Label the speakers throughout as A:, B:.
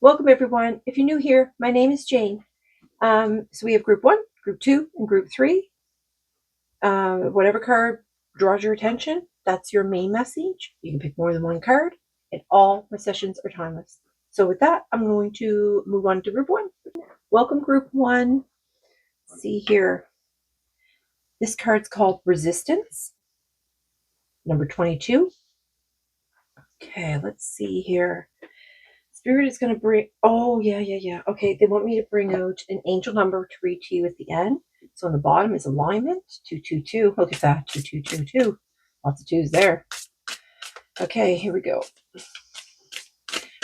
A: Welcome everyone. If you're new here, my name is Jane. So we have group 1, group 2, and group 3. Whatever card draws your attention, that's your main message. You can pick more than one card, and all my sessions are timeless. So with that, I'm going to move on to group 1. Welcome group 1. See here. This card's called Resistance, number 22. Okay, let's see here. Spirit is going to bring, oh, yeah. Okay, they want me to bring out an angel number to read to you at the end. So on the bottom is alignment, 222. Look at that, 2222. Lots of twos there. Okay, here we go.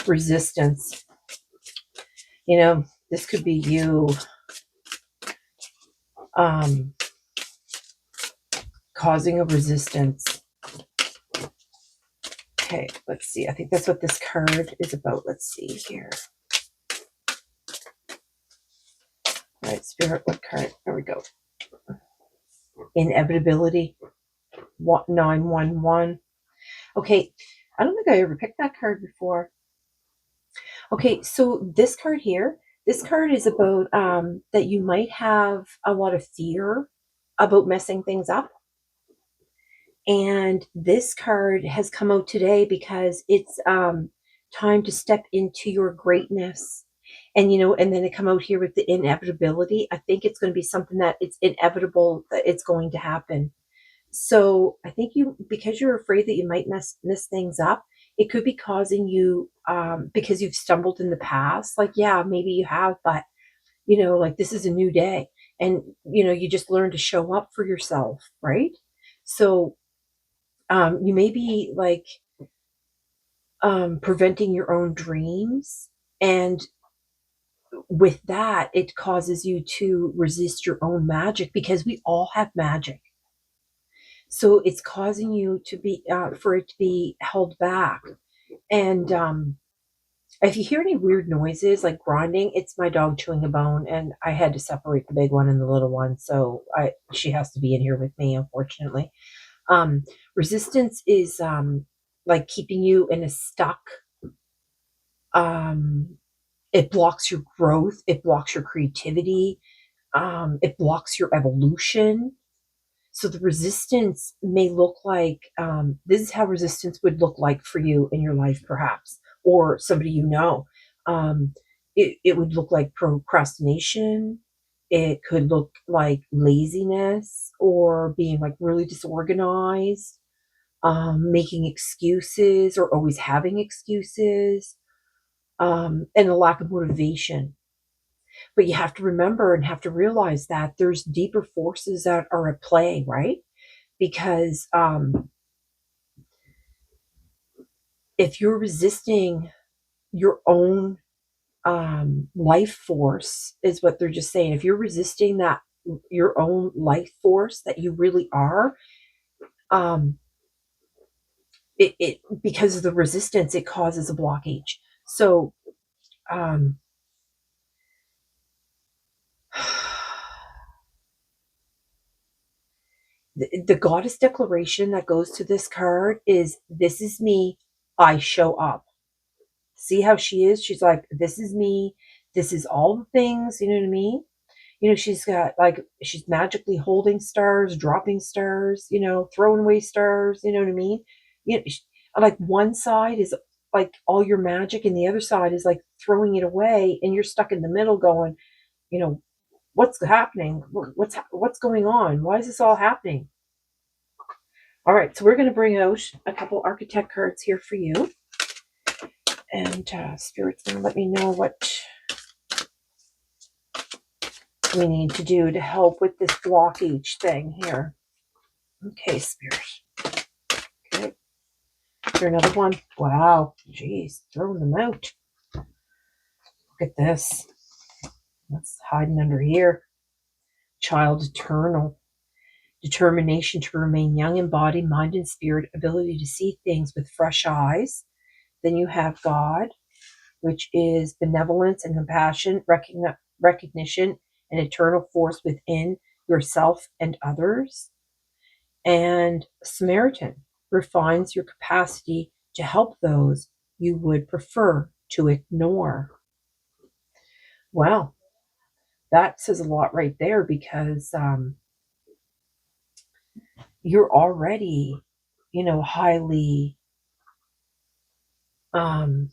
A: Resistance. You know, this could be you causing a resistance. Okay, let's see. I think that's what this card is about. Let's see here. All right, Spirit, what card? There we go. Inevitability. 911. Okay, I don't think I ever picked that card before. Okay, so this card here, this card is about that you might have a lot of fear about messing things up. And this card has come out today because it's time to step into your greatness. And, you know, and then it come out here with the inevitability. I think it's going to be something that it's inevitable that it's going to happen. So I think because you're afraid that you might mess things up, it could be causing you, because you've stumbled in the past. Like, yeah, maybe you have, but you know, like this is a new day, and you know, you just learn to show up for yourself, right? So, you may be like, preventing your own dreams, and with that, it causes you to resist your own magic because we all have magic. So it's causing you to be for it to be held back. And if you hear any weird noises like grinding, it's my dog chewing a bone, and I had to separate the big one and the little one, so she has to be in here with me, unfortunately. Resistance is like keeping you in a stuck. It blocks your growth. It blocks your creativity. It blocks your evolution. So the resistance may look like, this is how resistance would look like for you in your life, perhaps, or somebody you know. It would look like procrastination. It could look like laziness or being like really disorganized, making excuses or always having excuses, and a lack of motivation. But you have to remember and have to realize that there's deeper forces that are at play, right? Because if you're resisting your own life force, is what they're just saying. If you're resisting that, your own life force that you really are, um, it because of the resistance, it causes a blockage. So, um, the goddess declaration that goes to this card is, this is me, I show up. See how she is? She's like, this is me, this is all the things, you know what I mean? You know, she's got like, she's magically holding stars, dropping stars, you know, throwing away stars, you know what I mean? You know, like one side is like all your magic, and the other side is like throwing it away, and you're stuck in the middle going, you know, what's happening? What's going on? Why is this all happening? All right, so we're going to bring out a couple architect cards here for you. And Spirit's going to let me know what we need to do to help with this blockage thing here. Okay, Spirit. Okay. Is there another one? Wow. Jeez, throwing them out. Look at this. What's hiding under here? Child eternal. Determination to remain young in body, mind, and spirit. Ability to see things with fresh eyes. Then you have God, which is benevolence and compassion, recognition, an eternal force within yourself and others. And Samaritan refines your capacity to help those you would prefer to ignore. Well, that says a lot right there, because you're already, highly um,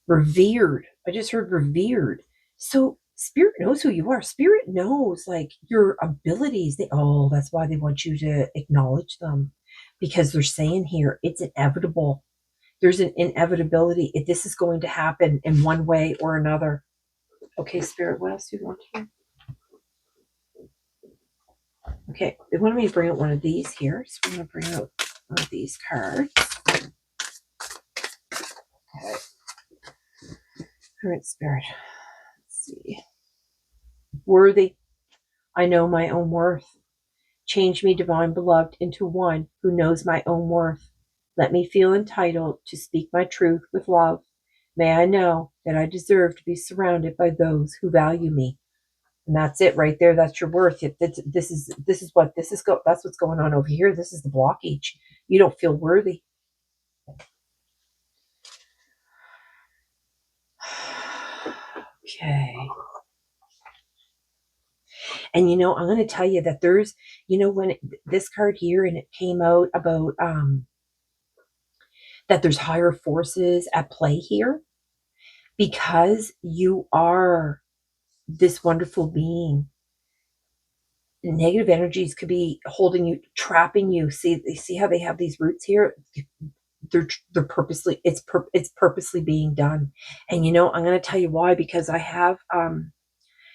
A: revered. I just heard revered. So spirit knows who you are. Spirit knows like your abilities. That's why they want you to acknowledge them, because they're saying here it's inevitable. There's an inevitability. This is going to happen in one way or another. Okay, spirit, what else do you want to hear? Okay, they wanted me to bring out one of these here. So I'm going to bring out one of these cards. Okay. All right, spirit. Let's see. Worthy. I know my own worth. Change me, divine beloved, into one who knows my own worth. Let me feel entitled to speak my truth with love. May I know that I deserve to be surrounded by those who value me. And that's it right there. That's your worth. That's what's going on over here. This is the blockage. You don't feel worthy. Okay. And I'm going to tell you that there's, when this card here, and it came out about that there's higher forces at play here, because you are this wonderful being. Negative energies could be holding you, trapping you. See how they have these roots here? They're purposely, it's purposely being done. And I'm going to tell you why, because I have and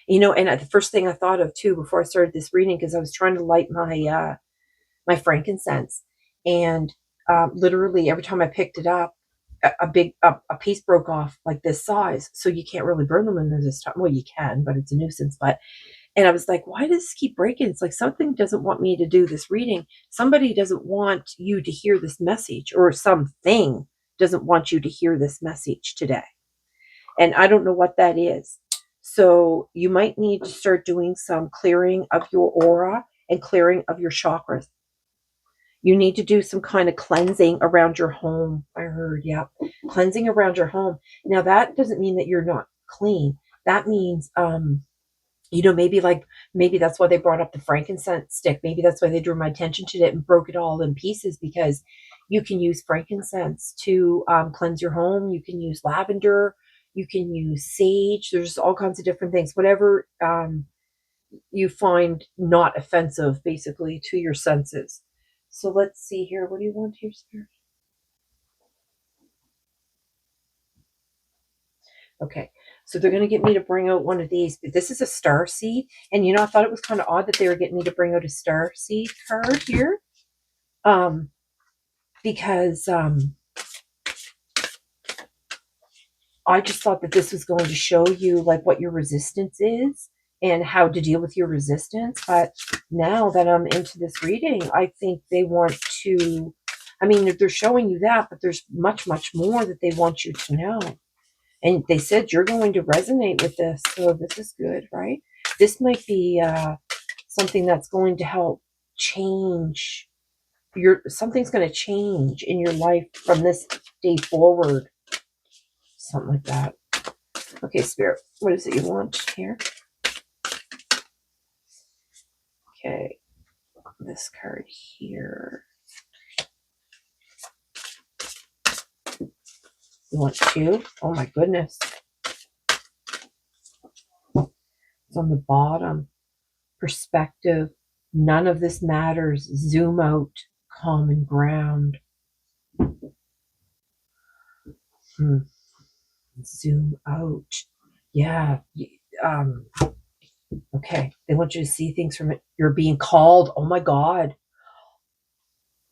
A: the first thing I thought of too before I started this reading, because I was trying to light my frankincense, and literally every time I picked it up, a piece broke off like this size. So you can't really burn them in this time. Well, you can, but it's a nuisance. And I was like, why does this keep breaking? It's like something doesn't want me to do this reading. Somebody doesn't want you to hear this message, or something doesn't want you to hear this message today. And I don't know what that is. So you might need to start doing some clearing of your aura and clearing of your chakras. You need to do some kind of cleansing around your home. I heard, yeah. Cleansing around your home. Now that doesn't mean that you're not clean. That means maybe that's why they brought up the frankincense stick. Maybe that's why they drew my attention to it and broke it all in pieces, because you can use frankincense to cleanse your home. You can use lavender. You can use sage. There's all kinds of different things. Whatever you find not offensive, basically, to your senses. So let's see here. What do you want here, Spirit? Okay, so they're going to get me to bring out one of these. But this is a star seed. And I thought it was kind of odd that they were getting me to bring out a star seed card here. Because I just thought that this was going to show you like what your resistance is and how to deal with your resistance. But now that I'm into this reading, I think they want to, they're showing you that, but there's much, much more that they want you to know. And they said you're going to resonate with this. So this is good, right? This might be something that's going to help change something's going to change in your life from this day forward. Something like that. Okay, Spirit, what is it you want here? Okay, this card here. You want two? Oh my goodness. It's on the bottom. Perspective. None of this matters. Zoom out. Common ground. Zoom out. Yeah. Okay. They want you to see things from it. You're being called. Oh my God.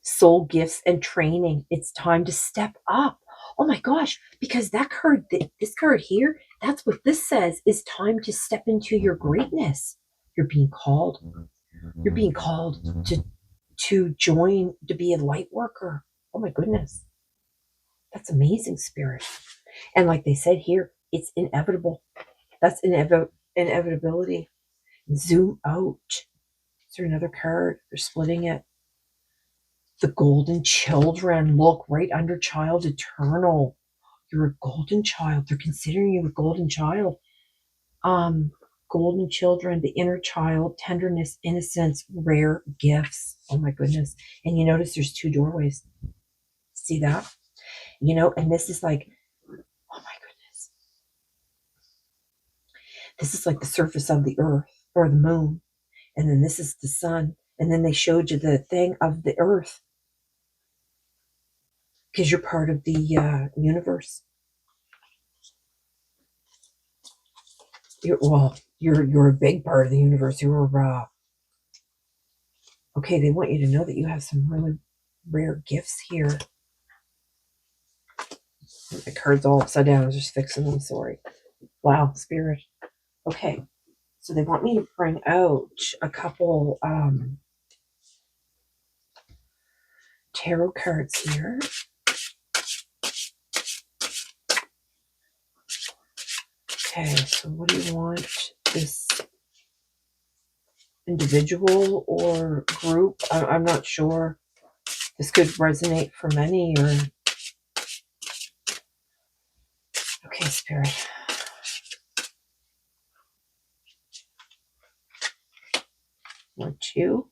A: Soul gifts and training. It's time to step up. Oh my gosh. Because that card, this card here, that's what this says, is time to step into your greatness. You're being called. You're being called to join, to be a light worker. Oh my goodness. That's amazing, Spirit. And like they said here, it's inevitable. That's inevitability. Zoom out. Is there another card? They're splitting it. The golden children. Look, right under child eternal. You're a golden child. They're considering you a golden child. Golden children, the inner child, tenderness, innocence, rare gifts. Oh my goodness. And you notice there's 2 doorways. See that? And this is like, oh my goodness. This is like the surface of the earth or the moon. And then this is the sun. And then they showed you the thing of the earth because you're part of the universe. You're a big part of the universe. Okay, they want you to know that you have some really rare gifts here. The card's all upside down. I was just fixing them. Sorry. Wow, spirit. Okay, so they want me to bring out a couple tarot cards here. Okay, so what do you want? This individual or group? I'm not sure. This could resonate for many or... Okay, spirit. Want you?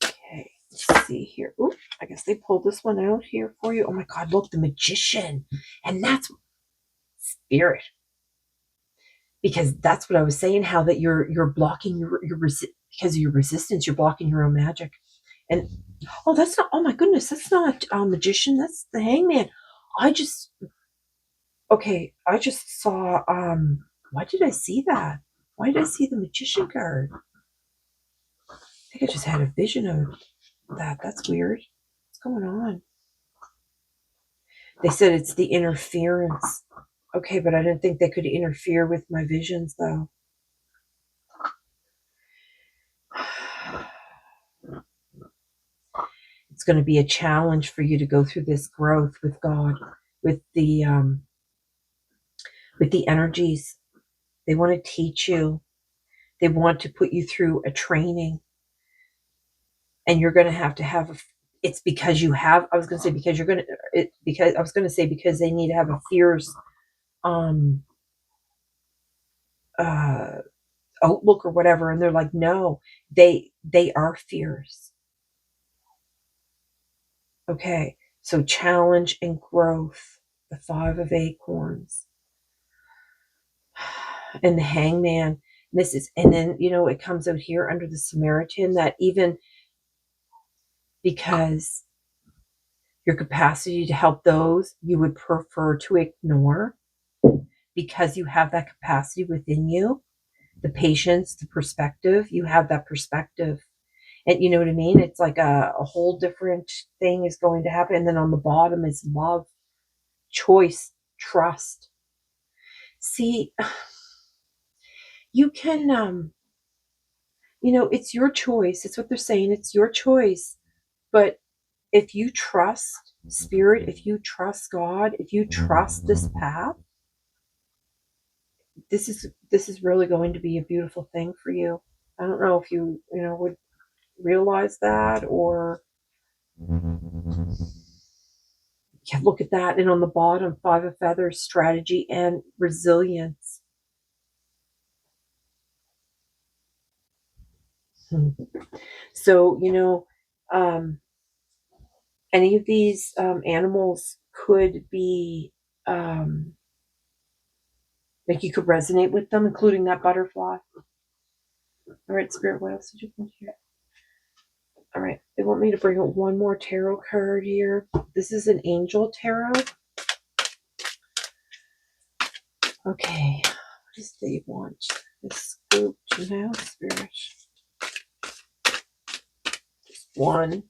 A: Okay, let's see here. Ooh, I guess they pulled this one out here for you. Oh my God, look, the magician. And that's spirit. Because that's what I was saying, how that you're blocking because of your resistance, you're blocking your own magic. And that's not, oh my goodness, that's not a magician, that's the hangman. I just saw, why did I see that? Why did I see the magician card? I think I just had a vision of that. That's weird. What's going on? They said it's the interference. Okay, but I didn't think they could interfere with my visions, though. It's going to be a challenge for you to go through this growth with God, with the energies. They want to teach you. They want to put you through a training, and you're going to have. It's because you have. I was going to say because you're going to. Because I was going to say because they need to have a fierce, outlook or whatever, and they're like, no, they are fierce. Okay, so challenge and growth. The 5 of Acorns. And the hangman. And then it comes out here under the Samaritan that even because your capacity to help those you would prefer to ignore, because you have that capacity within you, the patience, the perspective, you have that perspective. And you know what I mean? It's like a whole different thing is going to happen. And then on the bottom is love, choice, trust. See, you can it's your choice. It's what they're saying. It's your choice. But if you trust spirit, if you trust God, if you trust this path, this is really going to be a beautiful thing for you. I don't know if you would realize that, or look at that. And on the bottom, 5 of Feathers, strategy and resilience. So any of these animals could be like you could resonate with them, including that butterfly. All right, spirit, what else did you put here? All right, they want me to bring out one more tarot card here. This is an angel tarot. Okay, what does they want? This group to know, spirit. Just one.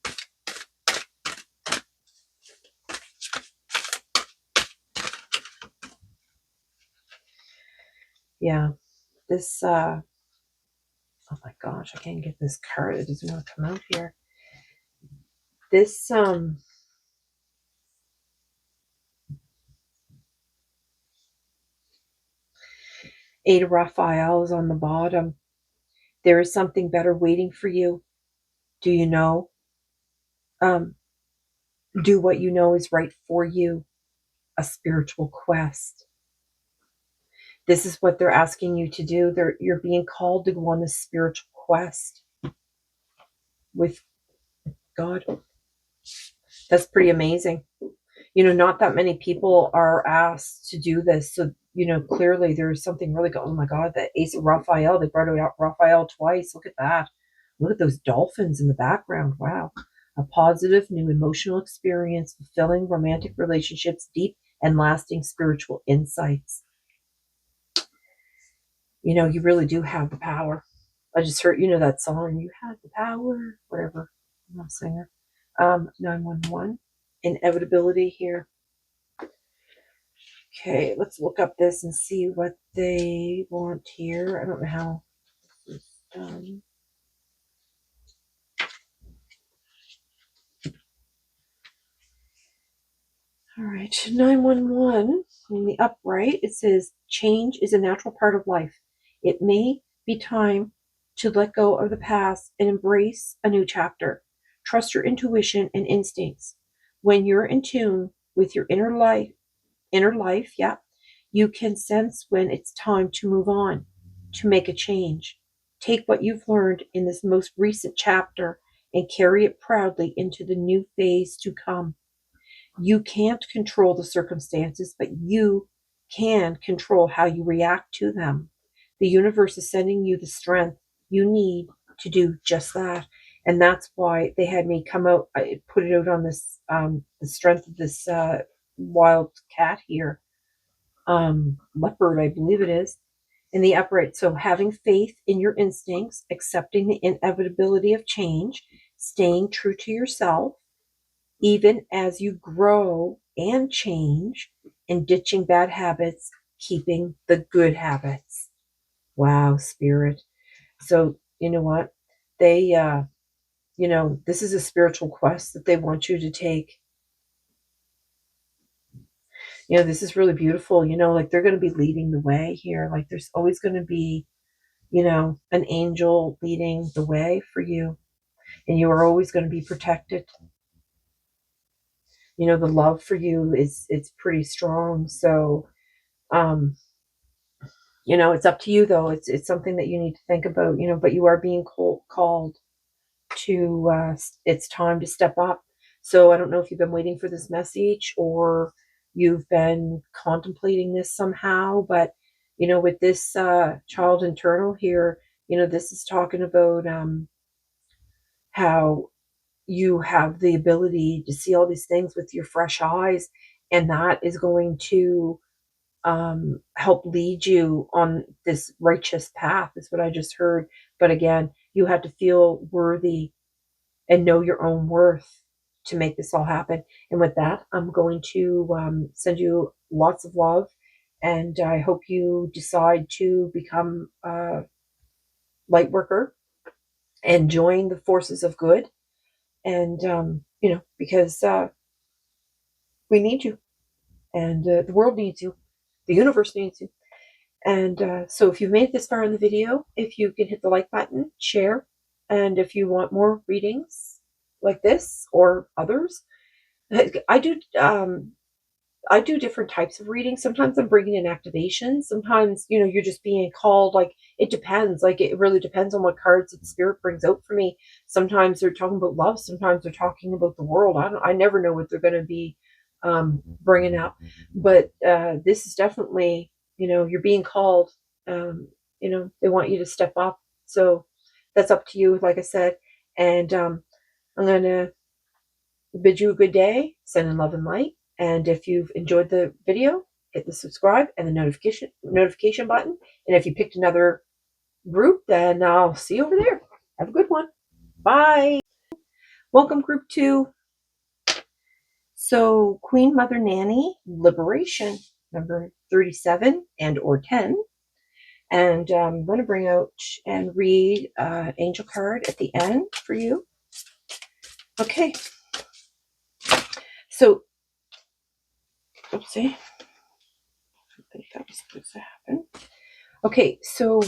A: Yeah, this, oh my gosh, I can't get this card. It doesn't want to come out here. This, Eight of Raphael is on the bottom. There is something better waiting for you. Do you know? Do what you know is right for you. A spiritual quest. This is what they're asking you to do. You're being called to go on this spiritual quest with God. That's pretty amazing. Not that many people are asked to do this. So, clearly there's something really good. Oh my God, the Ace of Raphael, they brought out Raphael twice. Look at that. Look at those dolphins in the background. Wow. A positive, new emotional experience, fulfilling romantic relationships, deep and lasting spiritual insights. You really do have the power. I just heard, that song, You Have the Power, whatever. I'm not a singer. 911. Inevitability here. Okay, let's look up this and see what they want here. I don't know how this is done. All right, 911. In the upright, it says, change is a natural part of life. It may be time to let go of the past and embrace a new chapter. Trust your intuition and instincts. When you're in tune with your inner life, yeah, you can sense when it's time to move on, to make a change. Take what you've learned in this most recent chapter and carry it proudly into the new phase to come. You can't control the circumstances, but you can control how you react to them. The universe is sending you the strength you need to do just that. And that's why they had me come out, I put it out on this, the strength of this wild cat here, leopard, I believe it is, in the upright. So having faith in your instincts, accepting the inevitability of change, staying true to yourself, even as you grow and change, and ditching bad habits, keeping the good habits. Wow, spirit. So, you know what? They, this is a spiritual quest that they want you to take. This is really beautiful. Like they're going to be leading the way here. Like there's always going to be, an angel leading the way for you. And you are always going to be protected. The love for you it's pretty strong. So, it's up to you though. It's something that you need to think about, but you are being called to, it's time to step up. So I don't know if you've been waiting for this message or you've been contemplating this somehow, but with this child internal here, this is talking about how you have the ability to see all these things with your fresh eyes, and that is going to help lead you on this righteous path, is what I just heard. But again, you have to feel worthy and know your own worth to make this all happen. And with that, I'm going to send you lots of love, and I hope you decide to become a light worker and join the forces of good. And because we need you, and the world needs you, the universe needs you. And so if you've made it this far in the video, if you can hit the like button, share, and if you want more readings like this or others, I do different types of readings. Sometimes I'm bringing in activations. Sometimes, you're just being called. Like, it depends. Like, it really depends on what cards that the spirit brings out for me. Sometimes they're talking about love. Sometimes they're talking about the world. I never know what they're going to be bringing up. But this is definitely, you're being called. They want you to step up. So that's up to you, like I said. And I'm going to bid you a good day, sending love and light. And if you've enjoyed the video, hit the subscribe and the notification button. And if you picked another group, then I'll see you over there. Have a good one. Bye. Welcome, group 2. So, Queen Mother Nanny, Liberation, number 37 and or 10. And I'm going to bring out and read angel card at the end for you. Okay. So, oopsie. I think that was supposed to happen. Okay, so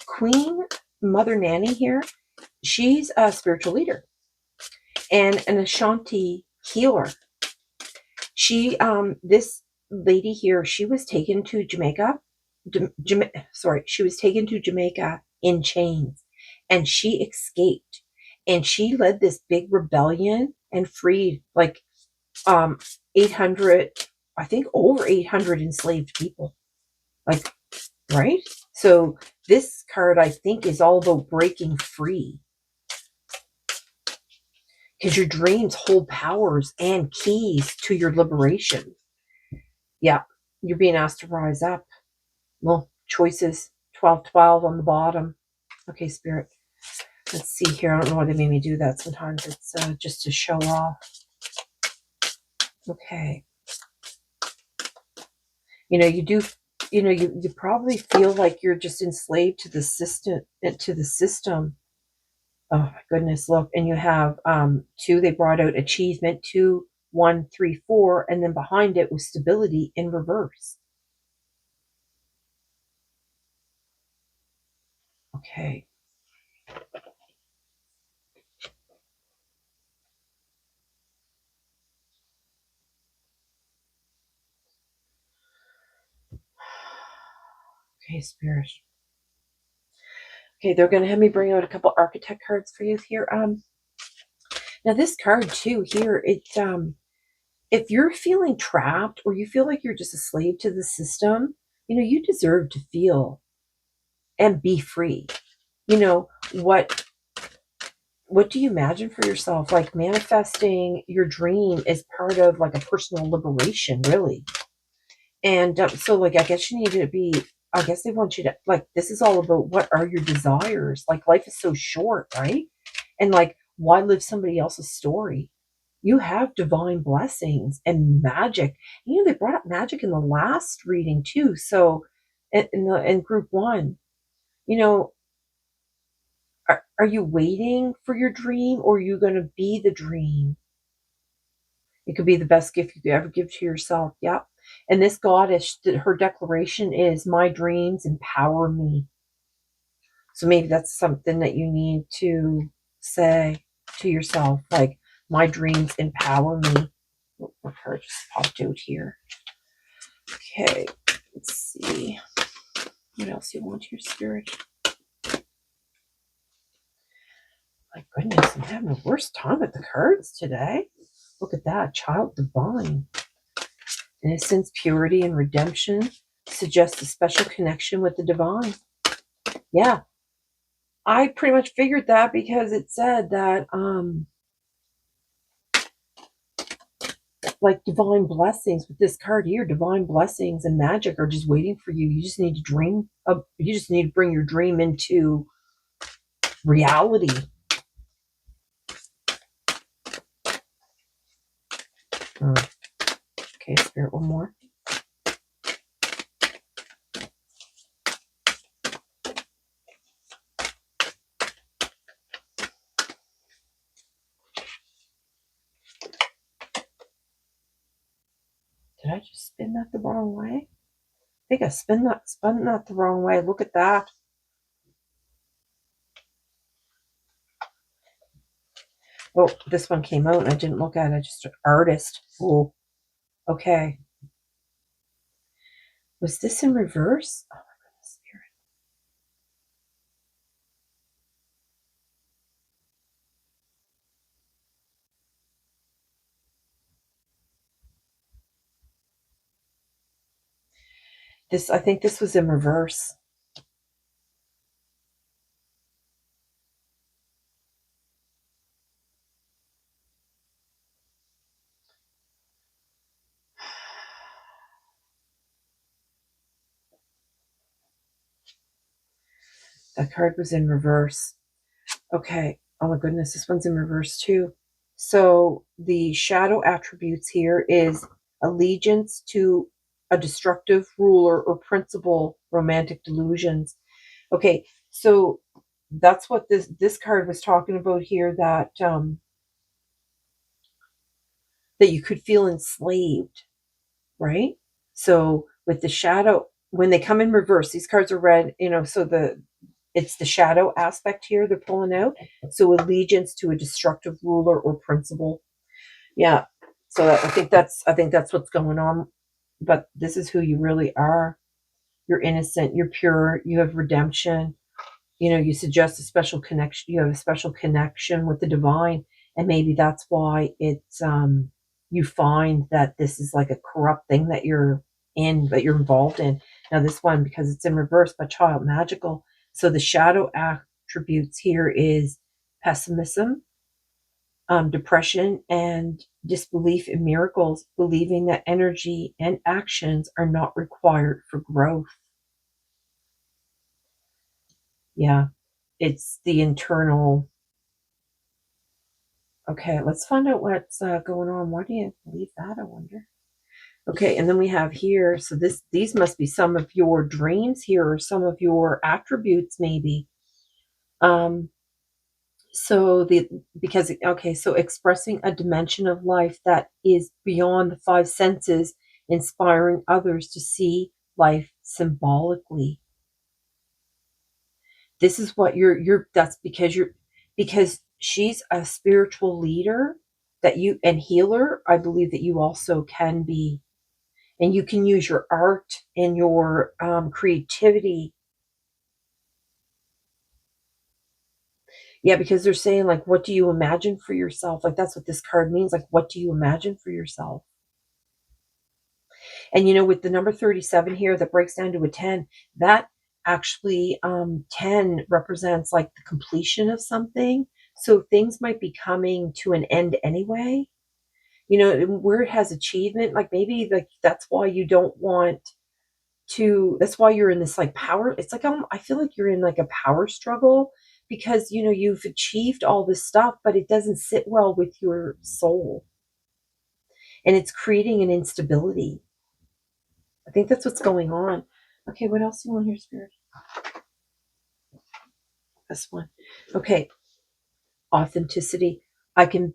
A: Queen Mother Nanny here, she's a spiritual leader. and an Ashanti healer. She, this lady here, she was taken to Jamaica. She was taken to Jamaica in chains, and she escaped, and she led this big rebellion and freed like 800, I think over 800 enslaved people. Like, right? So this card, I think, is all about breaking free. Because your dreams hold powers and keys to your liberation. Yeah, you're being asked to rise up. Well, choices, 1212 on the bottom. Okay, Spirit. Let's see here. I don't know why they made me do that. Sometimes it's just to show off. Okay. You probably feel like you're just enslaved to the system. Oh my goodness, look. And you have 2, they brought out achievement, 2, 1, 3, 4, and then behind it was stability in reverse. Okay. Okay, Spirit. Okay, they're going to have me bring out a couple architect cards for you here. Now this card too here, if you're feeling trapped or you feel like you're just a slave to the system, you deserve to feel and be free. What do you imagine for yourself? Like manifesting your dream is part of like a personal liberation, really. And so like, I guess they want you to, like, this is all about what are your desires? Like life is so short, right? And like, why live somebody else's story? You have divine blessings and magic. They brought up magic in the last reading too. So in group 1, are you waiting for your dream, or are you going to be the dream? It could be the best gift you could ever give to yourself. Yeah. And this goddess, her declaration is, my dreams empower me. So maybe that's something that you need to say to yourself, like, my dreams empower me. Oh, my card just popped out here. Okay, let's see. What else you want, your Spirit? My goodness, I'm having the worst time with the cards today. Look at that, child divine. Innocence, purity, and redemption suggests a special connection with the divine. Yeah, I pretty much figured that because it said that like divine blessings with this card here, divine blessings and magic are just waiting for you. You just need to dream. You just need to bring your dream into reality. Okay, Spirit, one more. Did I just spin that the wrong way? I think I spun that the wrong way. Look at that. Oh, this one came out and I didn't look at it. Just an artist. Oh, okay. Was this in reverse? Oh my goodness, Spirit. I think this was in reverse. That card was in reverse. Okay. Oh my goodness, this one's in reverse too. So the shadow attributes here is allegiance to a destructive ruler or principle, romantic delusions. Okay, so that's what this card was talking about here, that that you could feel enslaved, right? So with the shadow, when they come in reverse, these cards are red, so it's the shadow aspect here they're pulling out. So allegiance to a destructive ruler or principle. Yeah. So I think that's what's going on. But this is who you really are. You're innocent, you're pure, you have redemption. You know, you suggest a special connection, you have a special connection with the divine, and maybe that's why it's you find that this is like a corrupt thing that you're in, that you're involved in. Now this one, because it's in reverse, but child magical. So the shadow attributes here is pessimism, depression, and disbelief in miracles, believing that energy and actions are not required for growth. Yeah, it's the internal. Okay, let's find out what's going on. Why do you believe that, I wonder? Okay, and then we have here, so these must be some of your dreams here, or some of your attributes maybe. So because, okay, so expressing a dimension of life that is beyond the five senses, inspiring others to see life symbolically. This is what that's because she's a spiritual leader that you, and healer. I believe that you also can be, and you can use your art and your creativity. Yeah, because they're saying, like, what do you imagine for yourself? Like, that's what this card means. Like, what do you imagine for yourself? And you know, with the number 37 here that breaks down to a 10, that actually 10 represents like the completion of something. So things might be coming to an end anyway. You know, where it has achievement, like maybe like that's why you don't want to, that's why you're in this like power. It's like I feel like you're in like a power struggle, because you know you've achieved all this stuff, but it doesn't sit well with your soul, and it's creating an instability. I think that's what's going on. Okay, what else do you want here, Spirit? This one. Okay, authenticity. I can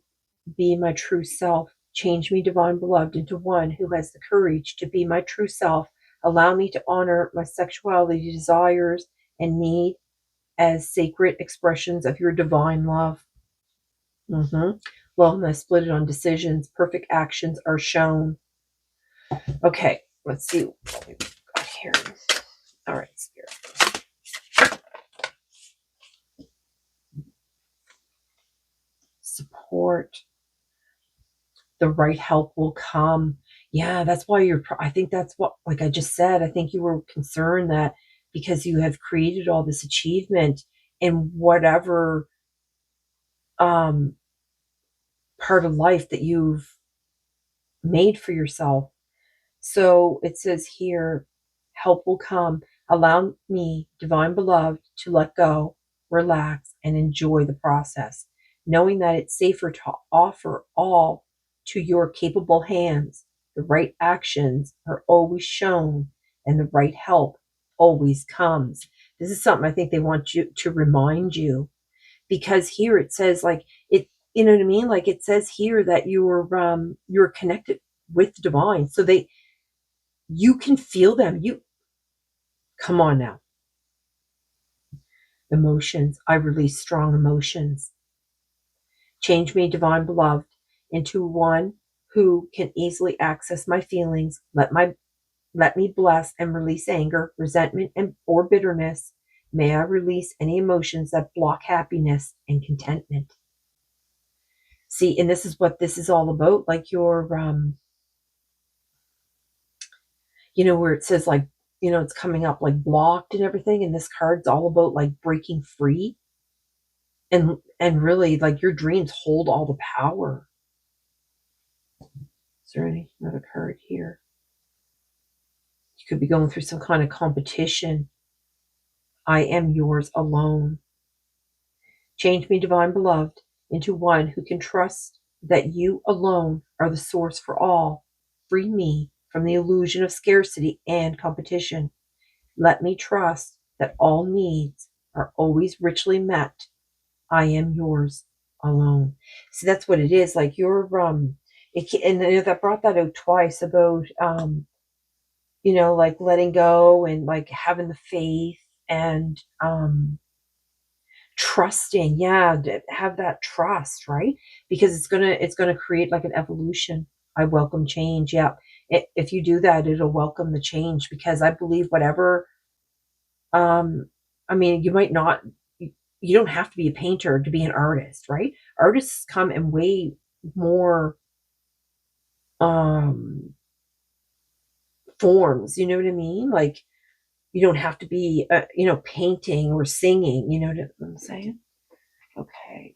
A: be my true self. Change me, divine beloved, into one who has the courage to be my true self. Allow me to honor my sexuality, desires, and need as sacred expressions of your divine love. Well, and I split it on decisions. Perfect actions are shown. Okay, let's see what we've got here. All right, Spirit. Support. The right help will come. Yeah, that's why I think that's what, like I just said, I think you were concerned that because you have created all this achievement in whatever um, part of life that you've made for yourself. So it says here, help will come. Allow me, divine beloved, to let go, relax, and enjoy the process, knowing that it's safer to offer all to your capable hands. The right actions are always shown, and the right help always comes. This is something I think they want you to remind you, because here it says like it, you know what I mean? Like it says here that you're connected with divine. So you can feel them. You come on now. Emotions. I release strong emotions. Change me, divine beloved, into one who can easily access my feelings. Let me bless and release anger, resentment, and or bitterness. May I release any emotions that block happiness and contentment. See, and this is what this is all about. Like your you know, where it says like, you know, it's coming up like blocked and everything, and this card's all about like breaking free. And really, like, your dreams hold all the power. Is there another card here? You could be going through some kind of competition. I am yours alone. Change me, divine beloved, into one who can trust that you alone are the source for all. Free me from the illusion of scarcity and competition. Let me trust that all needs are always richly met. I am yours alone. See, that's what it is. Like you're and that brought that out twice about you know, like letting go and like having the faith, and trusting. Yeah, have that trust, right? Because it's gonna create like an evolution. I welcome change. Yeah, if you do that, it'll welcome the change, because I believe whatever. I mean, you might not. You don't have to be a painter to be an artist, right? Artists come in way more um forms. You know what I mean? Like, you don't have to be, painting or singing. You know what I'm saying? Okay.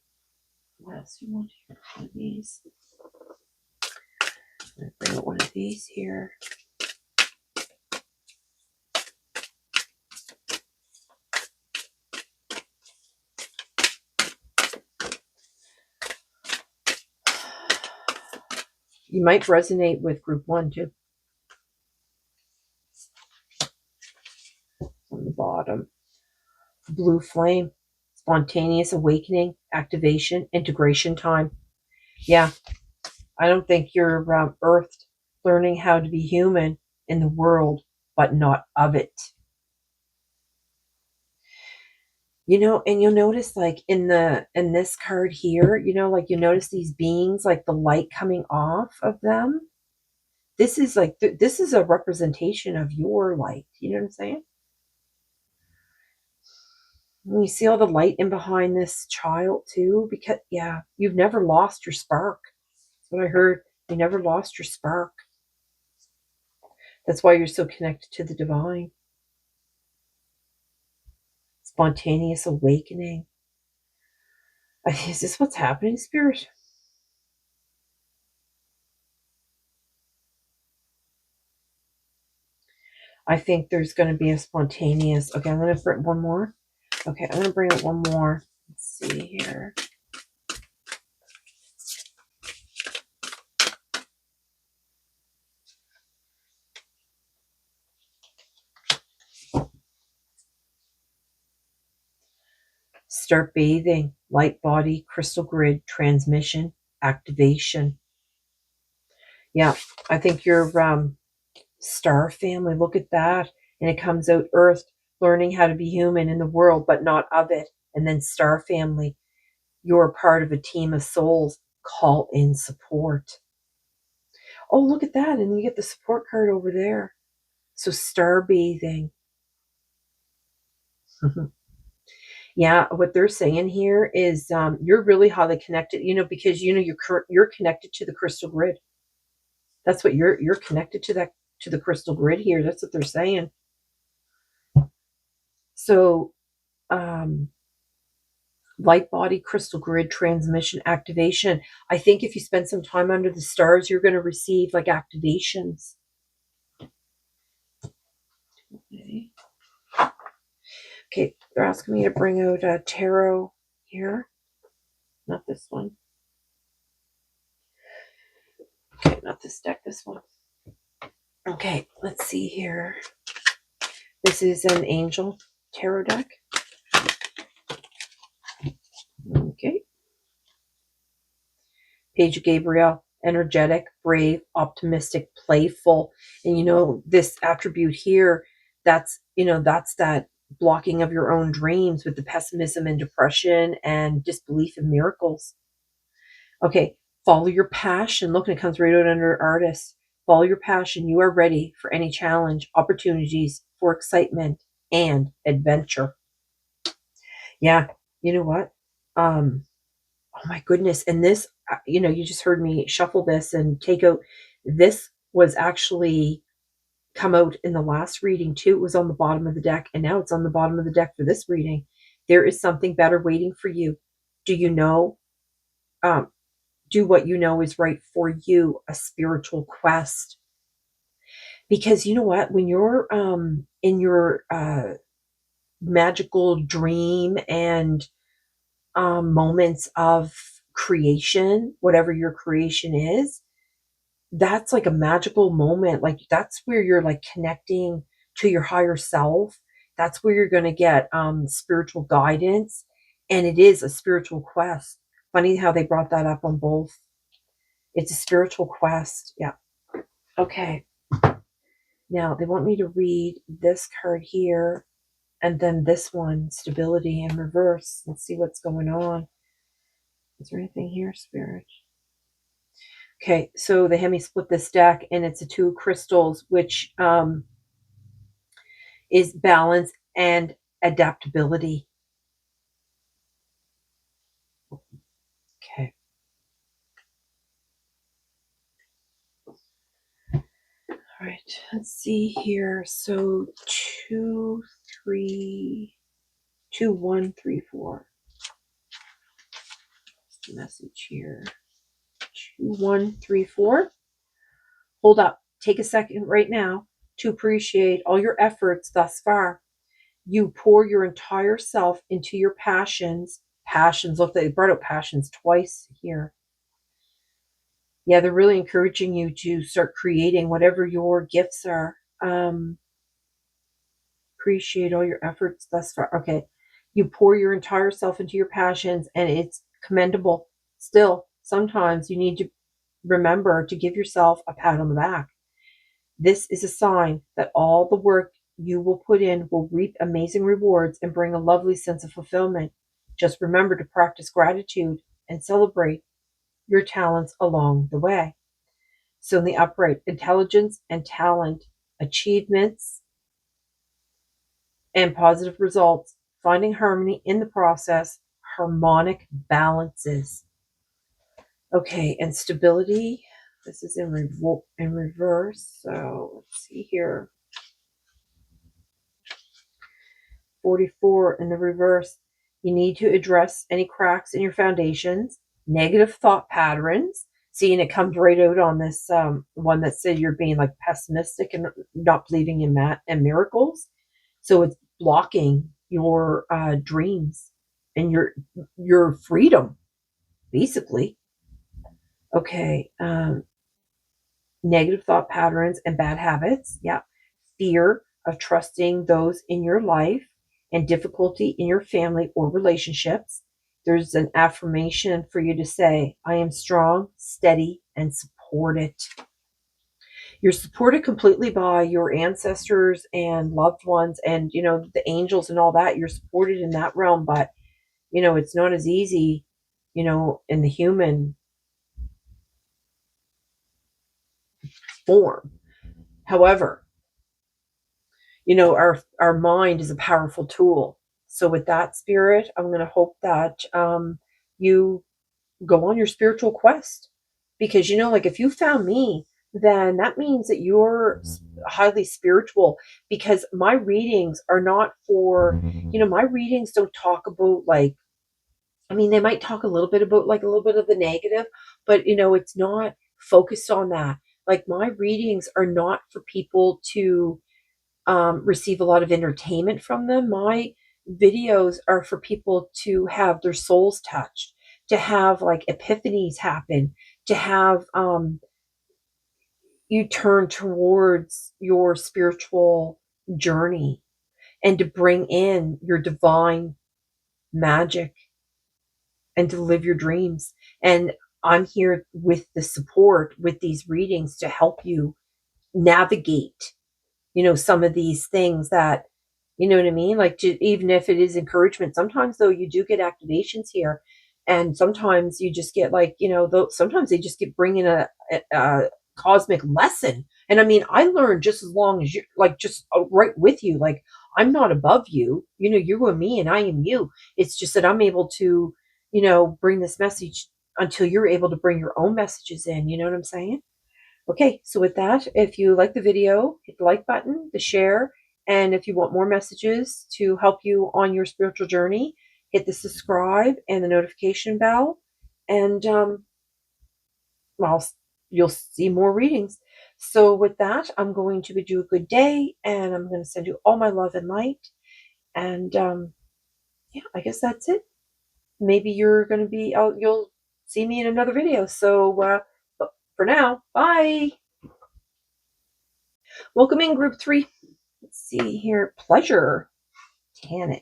A: What else do you want here? One of these. I'm going to bring out one of these here. You might resonate with group 1 too. On the bottom. Blue flame. Spontaneous awakening, activation, integration time. Yeah. I don't think you're earthed, learning how to be human in the world, but not of it. And you'll notice, like, in this card here, like, you notice these beings, like the light coming off of them. This is like this is a representation of your light. You know what I'm saying? And you see all the light in behind this child too, because yeah, you've never lost your spark. That's what I heard. You never lost your spark. That's why you're so connected to the divine. Spontaneous awakening. Is this what's happening, Spirit? I think there's going to be a spontaneous. Okay, I'm going to bring one more. Okay, I'm going to bring up one more. Let's see here. Start bathing. Light body, crystal grid, transmission, activation. Yeah, I think your star family, look at that. And it comes out earth, learning how to be human in the world, but not of it. And then star family, you're part of a team of souls. Call in support. Oh, look at that. And you get the support card over there. So star bathing. Yeah, what they're saying here is you're really highly connected, because you're connected to the crystal grid. That's what you're connected to the crystal grid here. That's what they're saying. So light body, crystal grid, transmission, activation. I think if you spend some time under the stars, you're going to receive like activations. Okay, they're asking me to bring out a tarot here. Not this one. Okay, not this deck, this one. Okay, let's see here. This is an angel tarot deck. Okay. Page of Gabriel, energetic, brave, optimistic, playful. And this attribute here, that's that blocking of your own dreams with the pessimism and depression and disbelief in miracles. Okay, follow your passion. Look, it comes right out under artist. Follow your passion. You are ready for any challenge, opportunities for excitement and adventure. Yeah, you know what? Oh my goodness. And this, you just heard me shuffle this and take out. This was actually come out in the last reading too. It was on the bottom of the deck, and now it's on the bottom of the deck for this reading. There is something better waiting for you. Do you know? Do what you know is right for you, a spiritual quest. Because you know what? When you're in your magical dream and moments of creation, whatever your creation is, that's like a magical moment. Like, that's where you're like connecting to your higher self. That's where you're going to get spiritual guidance. And it is a spiritual quest. Funny how they brought that up on both. It's a spiritual quest. Yeah. Okay. Now they want me to read this card here. And then this one, stability in reverse. Let's see what's going on. Is there anything here, Spirit? Okay, so they had me split this deck, and it's a 2 crystals, which is balance and adaptability. Okay. All right, let's see here. So 2, 3, 2, 1, 3, 4. What's the message here? 2, 1, 3, 4. Hold up. Take a second right now to appreciate all your efforts thus far. You pour your entire self into your passions. Passions. Look, they brought up passions twice here. Yeah, they're really encouraging you to start creating whatever your gifts are. Appreciate all your efforts thus far. Okay. You pour your entire self into your passions, and it's commendable. Still, sometimes you need to remember to give yourself a pat on the back. This is a sign that all the work you will put in will reap amazing rewards and bring a lovely sense of fulfillment. Just remember to practice gratitude and celebrate your talents along the way. So in the upright, intelligence and talent, achievements and positive results, finding harmony in the process, harmonic balances. Okay, and stability. This is in reverse. So let's see here. 44 in the reverse. You need to address any cracks in your foundations, negative thought patterns. Seeing it comes right out on this one that said you're being like pessimistic and not believing in miracles. So it's blocking your dreams and your freedom, basically. Okay. Negative thought patterns and bad habits. Yeah. Fear of trusting those in your life and difficulty in your family or relationships. There's an affirmation for you to say, I am strong, steady, and supported. You're supported completely by your ancestors and loved ones and, the angels and all that. You're supported in that realm, but, it's not as easy, in the human form. However, our mind is a powerful tool. So with that, Spirit, I'm going to hope that you go on your spiritual quest, because like if you found me, then that means that you're highly spiritual, because my readings are not for, my readings don't talk about they might talk a little bit about like a little bit of the negative, but it's not focused on that. Like my readings are not for people to receive a lot of entertainment from them. My videos are for people to have their souls touched, to have like epiphanies happen, to have you turn towards your spiritual journey, and to bring in your divine magic and to live your dreams. And I'm here with the support with these readings to help you navigate some of these things that, you know what I mean? Like, even if it is encouragement, sometimes though you do get activations here, and sometimes you just get like, sometimes they just get bringing a cosmic lesson. And I learned just as long as you, like, just right with you. Like, I'm not above you. You are me, and I am you. It's just that I'm able to, bring this message until you're able to bring your own messages in. You know what I'm saying? Okay, so with that, if you like the video, hit the like button, the share, and if you want more messages to help you on your spiritual journey, hit the subscribe and the notification bell, and well, you'll see more readings. So with that, I'm going to bid you a good day, and I'm going to send you all my love and light, and yeah, I guess that's it. Maybe you're going to be, you'll see me in another video. So but for now, bye. Welcome in group 3. Let's see here. Pleasure. Tanit.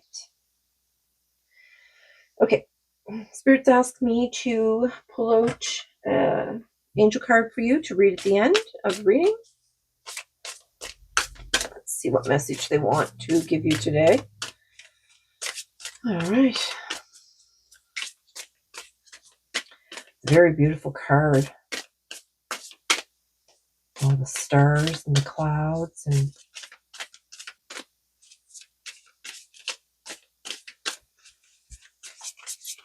A: Okay. Spirits asked me to pull out an angel card for you to read at the end of the reading. Let's see what message they want to give you today. All right. Very beautiful card. All the stars and the clouds and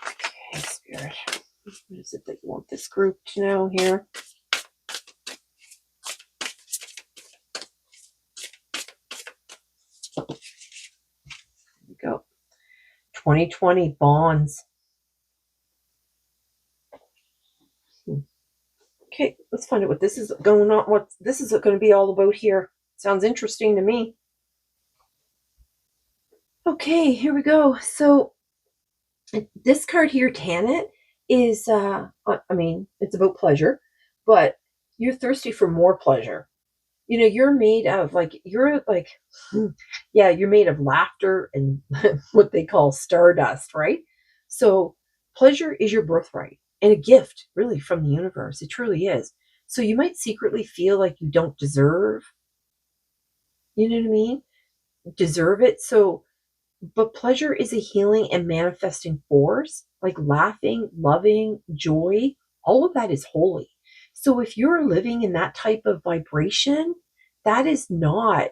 A: okay, Spirit. What is it that you want this group to know here? There we go. 2020 bonds. Okay, let's find out what this is going on. What this is going to be all about here. Sounds interesting to me. Okay, here we go. So this card here, Tanit, is I mean, it's about pleasure, but you're thirsty for more pleasure. You know, you're made of you're made of laughter and what they call stardust, right? So pleasure is your birthright and a gift really from the universe. It truly is. So you might secretly feel like you don't deserve, you know what I mean? Deserve it. So but pleasure is a healing and manifesting force, like laughing, loving, joy, all of that is holy. So if you're living in that type of vibration, that is not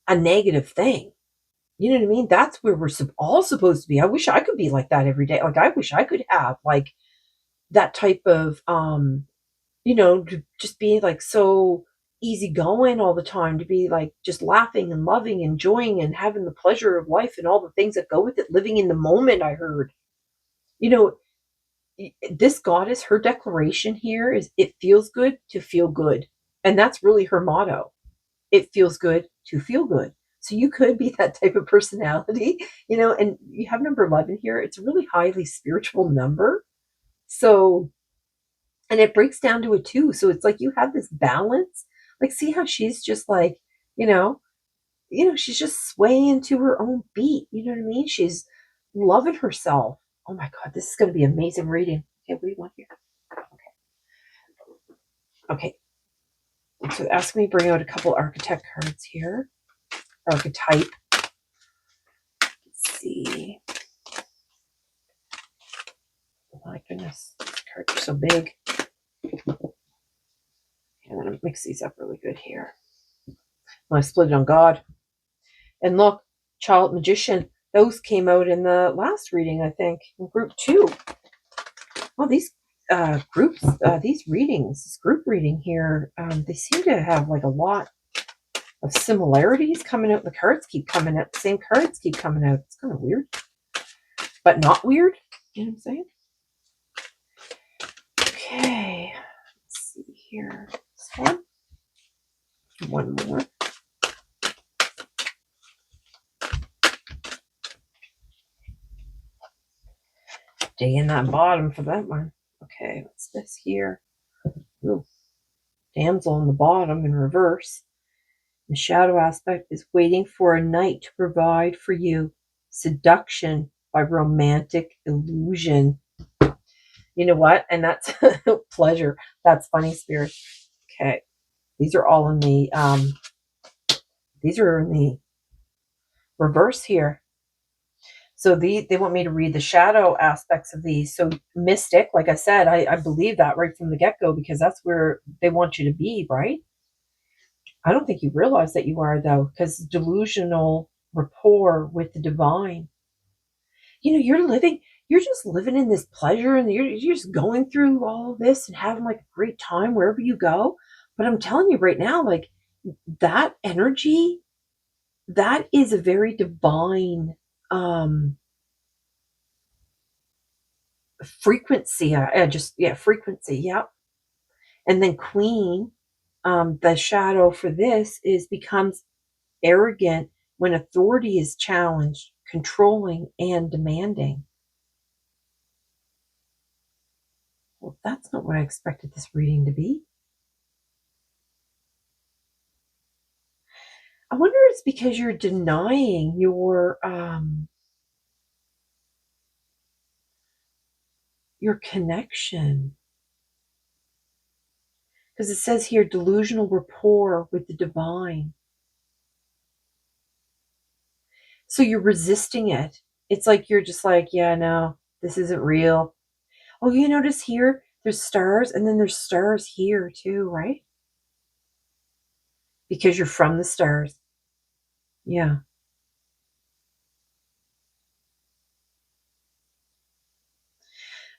A: a negative thing. You know what I mean? That's where we're all supposed to be. I wish I could be like that every day. Like I wish I could have like that type of to just be like so easygoing all the time, to be like just laughing and loving, enjoying and having the pleasure of life and all the things that go with it, living in the moment. I heard, you know, this goddess, her declaration here is it feels good to feel good. And that's really her motto. It feels good to feel good. So you could be that type of personality, and you have number 11 here. It's a really highly spiritual number. So, and it breaks down to a 2. So it's like you have this balance. Like, see how she's just like, you know, she's just swaying to her own beat. You know what I mean? She's loving herself. Oh my God, this is going to be amazing reading. Okay, what do you want here? Okay. So ask me, bring out a couple architect cards here. Archetype. Let's see. Oh my goodness, these cards are so big. I'm going to mix these up really good here. I split it on God. And look, Child Magician. Those came out in the last reading, I think, in group 2. Well, these these readings, this group reading here, they seem to have like a lot of similarities coming out. The cards keep coming out. The same cards keep coming out. It's kind of weird, but not weird. You know what I'm saying? Okay, let's see here. This one more. Stay in that bottom for that one. Okay, what's this here? Ooh, damsel in the bottom in reverse. The shadow aspect is waiting for a knight to provide for you. Seduction by romantic illusion. You know what? And that's pleasure. That's funny, Spirit. Okay. These are all in the reverse here. So they want me to read the shadow aspects of these. So mystic, like I said, I believe that right from the get-go, because that's where they want you to be, right? I don't think you realize that you are, though, because delusional rapport with the divine. You're just living in this pleasure, and you're just going through all of this and having like a great time wherever you go. But I'm telling you right now, like that energy, that is a very divine frequency. Frequency. Yeah. And then Queen, the shadow for this becomes arrogant when authority is challenged, controlling and demanding. Well, that's not what I expected this reading to be. I wonder if it's because you're denying your connection. Because it says here, delusional rapport with the divine. So you're resisting it. It's like you're just like, yeah, no, this isn't real. Oh, you notice here, there's stars, and then there's stars here too, right? Because you're from the stars. Yeah.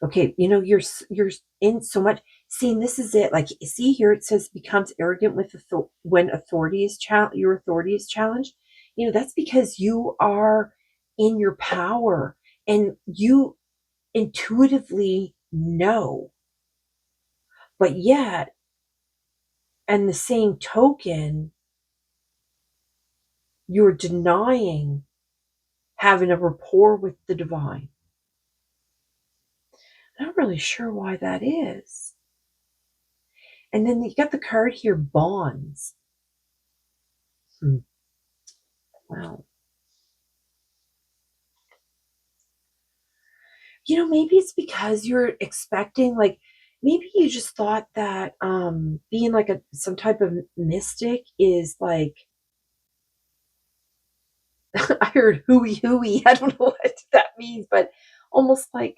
A: Okay, you're in so much. See, and this is it. Like, see here, it says becomes arrogant with when authority is your authority is challenged. That's because you are in your power, and you intuitively know, but yet, and the same token, you're denying having a rapport with the divine. I'm not really sure why that is. And then you got the card here, bonds. Wow. Maybe it's because you're expecting, like, maybe you just thought that being like some type of mystic is like, I heard hooey hooey. I don't know what that means, but almost like,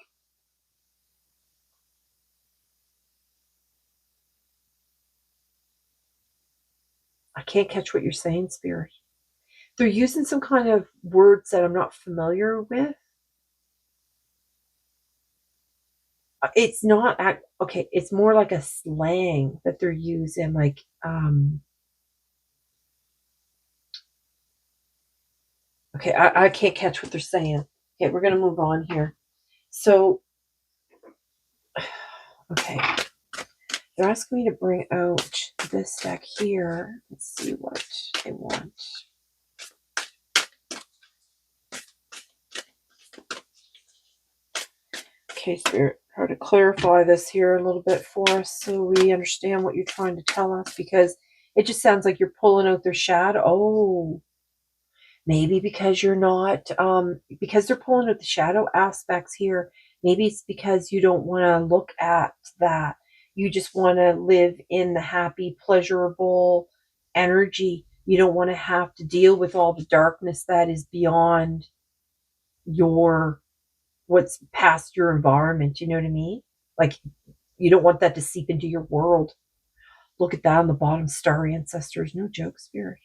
A: I can't catch what you're saying, Spirit. They're using some kind of words that I'm not familiar with. It's not okay, it's more like a slang that they're using, like, okay, I can't catch what they're saying. Okay, we're gonna move on here. So, okay, they're asking me to bring out this deck here. Let's see what they want. Okay, Spirit, try to clarify this here a little bit for us so we understand what you're trying to tell us, because it just sounds like you're pulling out their shadow. Oh, maybe because you're not, because they're pulling out the shadow aspects here. Maybe it's because you don't want to look at that. You just want to live in the happy, pleasurable energy. You don't want to have to deal with all the darkness that is beyond your, what's past your environment. You know what I mean? Like, you don't want that to seep into your world. Look at that on the bottom, star ancestors. No joke, Spirit.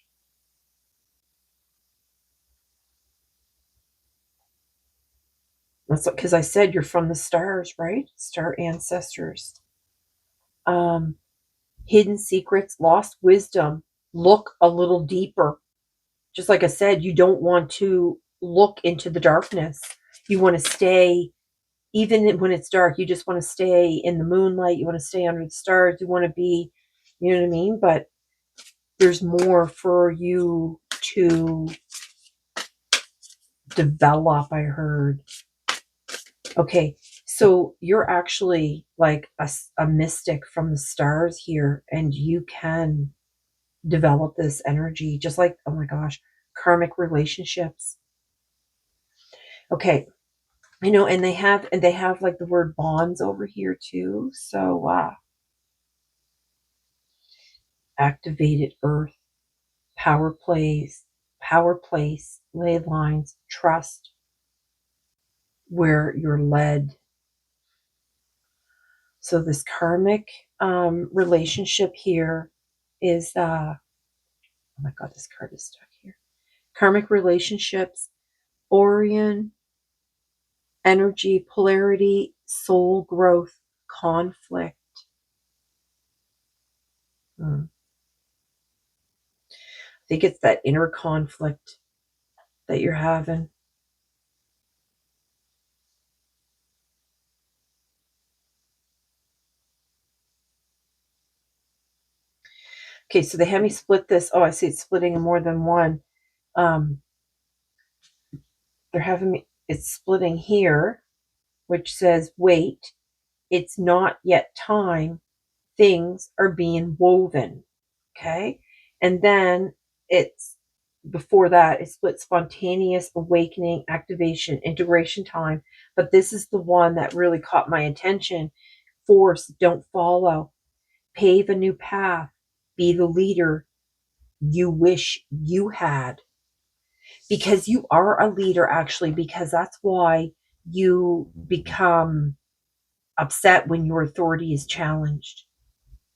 A: That's because I said you're from the stars, right? Star ancestors. Um, Hidden secrets, lost wisdom. Look a little deeper. Just like I said, you don't want to look into the darkness. You want to stay, even when it's dark, you just want to stay in the moonlight. You want to stay under the stars. You want to be, you know what I mean? But there's more for you to develop, I heard. Okay, so you're actually like a mystic from the stars here, and you can develop this energy, just like, oh my gosh, karmic relationships. Okay, and they have like the word bonds over here too. So activated earth, power plays, power place, ley lines, trust, where you're led. So this karmic relationship here is oh my god, this card is stuck here. Karmic relationships, Orion, energy, polarity, soul growth, conflict. I think it's that inner conflict that you're having. Okay, so they have me split this. Oh, I see it's splitting in more than one. Um, they're having me, it's splitting here, which says, wait, it's not yet time. Things are being woven. Okay. And then it's, before that, it split spontaneous awakening, activation, integration time. But this is the one that really caught my attention. Force, don't follow. Pave a new path. Be the leader you wish you had. because you are a leader, actually, because that's why you become upset when your authority is challenged.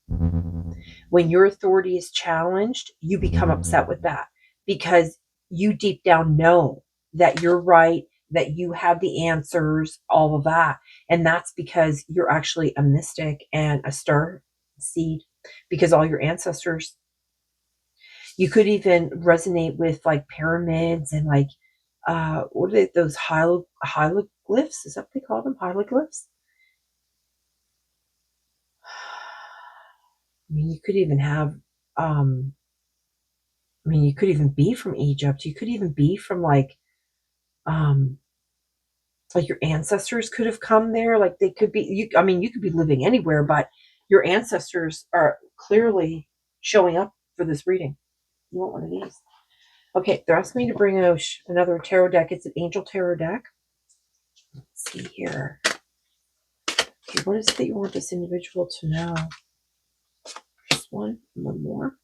A: When your authority is challenged, you become upset with that because you deep down know that you're right, that you have the answers, all of that. And that's because you're actually a mystic and a star seed, because all your ancestors, you could even resonate with like pyramids and like, what are they, those hieroglyphs? Is that what they call them? Hieroglyphs? I mean, you could even have, you could even be from Egypt. You could even be from um, like your ancestors could have come there. Like they could be, you could be living anywhere, but your ancestors are clearly showing up for this reading. You want one of these? Okay, they're asking me to bring out another tarot deck. It's an angel tarot deck. Let's see here. Okay, what is it that you want this individual to know? Just one more.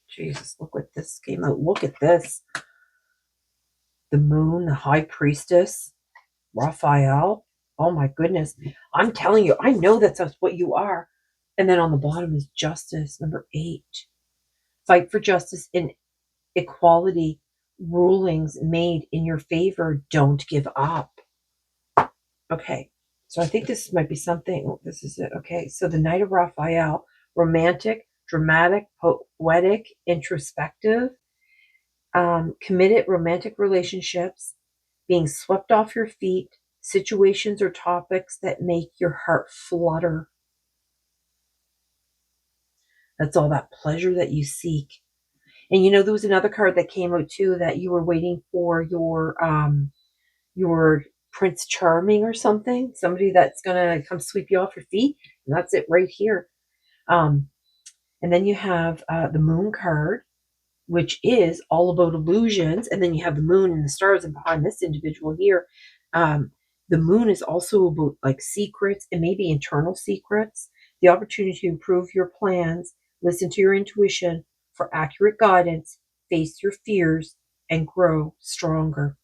A: Jesus, look what this came out. Look at this. The moon, the high priestess, Raphael. Oh my goodness. I'm telling you, I know that's what you are. And then on the bottom is justice, number 8. Fight for justice and equality. Rulings made in your favor. Don't give up. Okay. So I think this might be something. Oh, this is it. Okay. So the Knight of Raphael, romantic, dramatic, poetic, introspective, committed romantic relationships, being swept off your feet, situations or topics that make your heart flutter. That's all that pleasure that you seek. And there was another card that came out too, that you were waiting for your Prince Charming or something, somebody that's gonna come sweep you off your feet. And that's it right here. And then you have the Moon card, which is all about illusions. And then you have the moon and the stars, and behind this individual here, the moon is also about like secrets and maybe internal secrets, the opportunity to improve your plans, listen to your intuition for accurate guidance, face your fears, and grow stronger.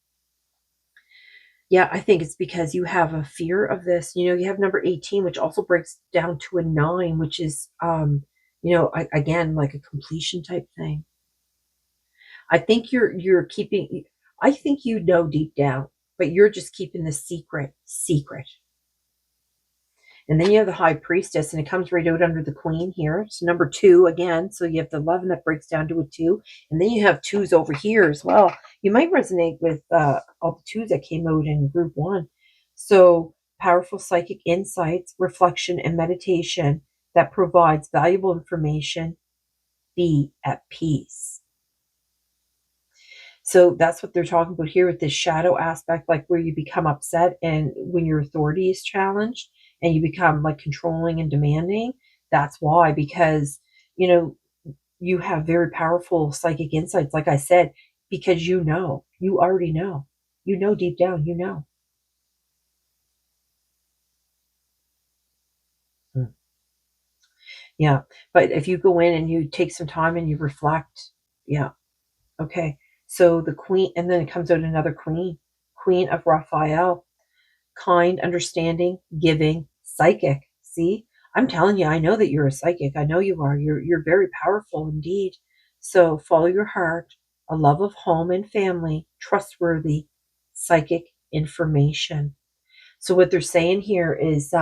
A: Yeah, I think it's because you have a fear of this. You have number 18, which also breaks down to a 9, which is, again, like a completion type thing. I think you're keeping, I think deep down, but you're just keeping the secret secret. And then you have the High Priestess, and it comes right out under the Queen here. It's number 2 again. So you have the 11 that breaks down to a 2. And then you have 2s over here as well. You might resonate with all the 2s that came out in group 1. So powerful psychic insights, reflection, and meditation that provides valuable information. Be at peace. So that's what they're talking about here with this shadow aspect, like where you become upset and when your authority is challenged and you become like controlling and demanding. That's why, because, you have very powerful psychic insights, like I said, because you already know, deep down, Yeah. But if you go in and you take some time and you reflect, yeah. Okay. So the Queen, and then it comes out another Queen of Raphael, kind, understanding, giving, psychic. See, I'm telling you, I know that you're a psychic. I know you are. You're very powerful indeed. So follow your heart, a love of home and family, trustworthy, psychic information. So what they're saying here is,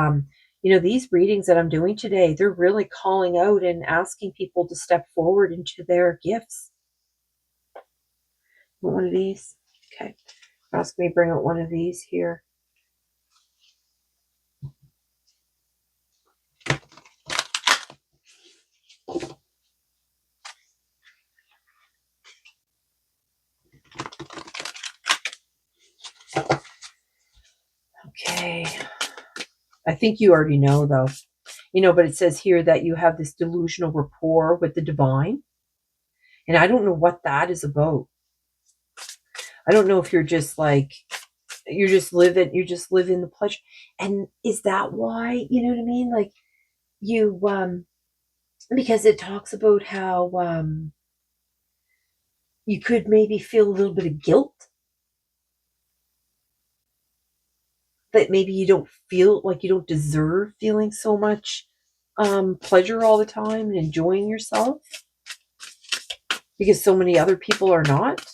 A: these readings that I'm doing today, they're really calling out and asking people to step forward into their gifts. Want one of these? Okay. Ask me to bring out one of these here. Okay. I think you already know, though. But it says here that you have this delusional rapport with the divine. And I don't know what that is about. I don't know if you're just like You just live it. You just live in the pleasure. And is that why, you know what I mean? Like you, because it talks about how you could maybe feel a little bit of guilt that maybe you don't feel like you don't deserve feeling so much pleasure all the time and enjoying yourself because so many other people are not.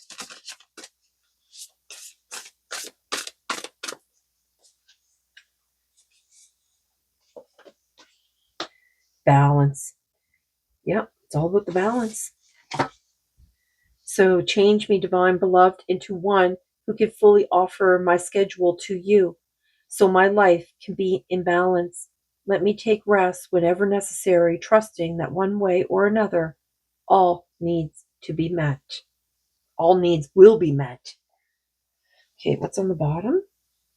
A: Balance. Yep, it's all about the balance. So change me, divine beloved, into one who can fully offer my schedule to you so my life can be in balance. Let me take rest whenever necessary, trusting that one way or another, all needs to be met. All needs will be met. Okay, what's on the bottom?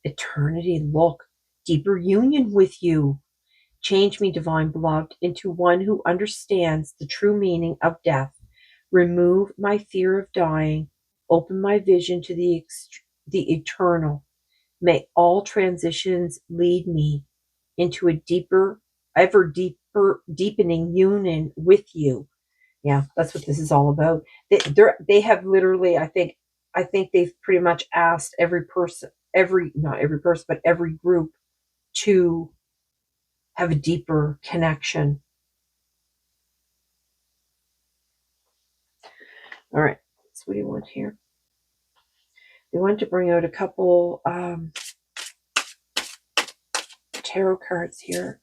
A: Eternity, look, deeper union with you. Change me, divine beloved, into one who understands the true meaning of death. Remove my fear of dying. Open my vision to the eternal. May all transitions lead me into a deeper, ever deeper, deepening union with you. Yeah, that's what this is all about. They have literally, I think they've pretty much asked every person, not every person, but every group to have a deeper connection. All right, so what do you want here? They want to bring out a couple tarot cards here.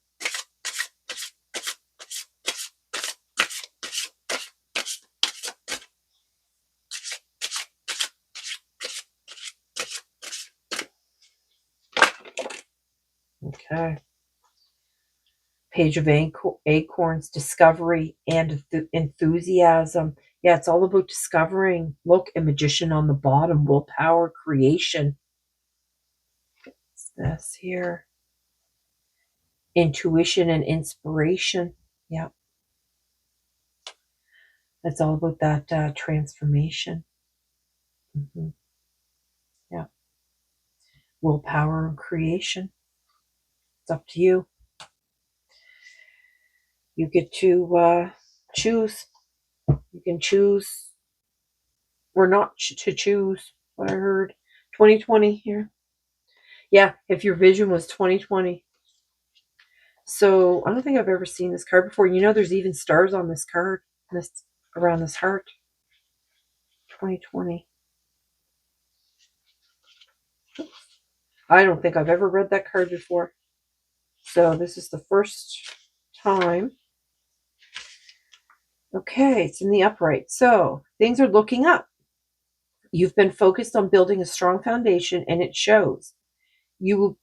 A: Okay. Page of Acorns, discovery and enthusiasm. Yeah, it's all about discovering. Look, a magician on the bottom, willpower, creation. What's this here? Intuition and inspiration. Yeah. It's all about that transformation. Mm-hmm. Yeah. Willpower and creation. It's up to you. You get to choose. You can choose or not to choose. What I heard. 2020 here. Yeah, if your vision was 2020. So I don't think I've ever seen this card before. You know, there's even stars on this card, this around this heart. 2020. I don't think I've ever read that card before. So this is the first time. Okay, it's in the upright. So things are looking up. You've been focused on building a strong foundation, and it shows. You will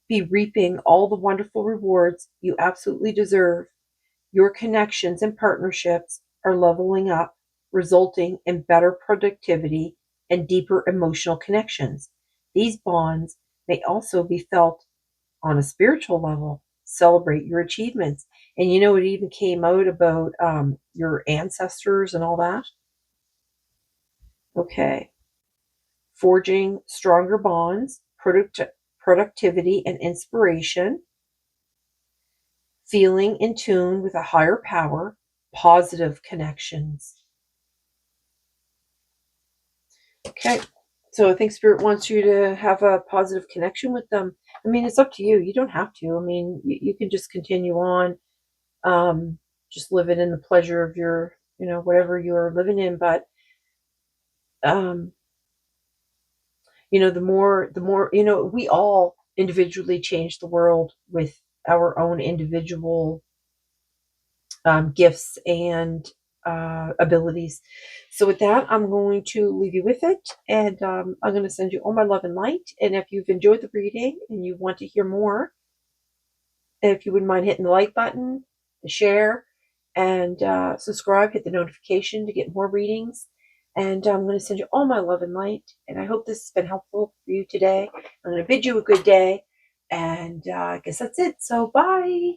A: be reaping all the wonderful rewards you absolutely deserve. Your connections and partnerships are leveling up, resulting in better productivity and deeper emotional connections. These bonds may also be felt on a spiritual level. Celebrate your achievements. And you know, it even came out about your ancestors and all that. Okay. Forging stronger bonds, productivity, and inspiration. Feeling in tune with a higher power, positive connections. Okay. So I think Spirit wants you to have a positive connection with them. I mean, it's up to you. You don't have to. I mean, you can just continue on, just living in the pleasure of your, you know, whatever you're living in. But, you know, the more, you know, we all individually change the world with our own individual gifts and abilities. So with that, I'm going to leave you with it, and I'm going to send you all my love and light. And if you've enjoyed the reading and you want to hear more, if you wouldn't mind hitting the like button, the share, and subscribe, hit the notification to get more readings. And I'm going to send you all my love and light. And I hope this has been helpful for you today. I'm going to bid you a good day. And I guess that's it. So bye.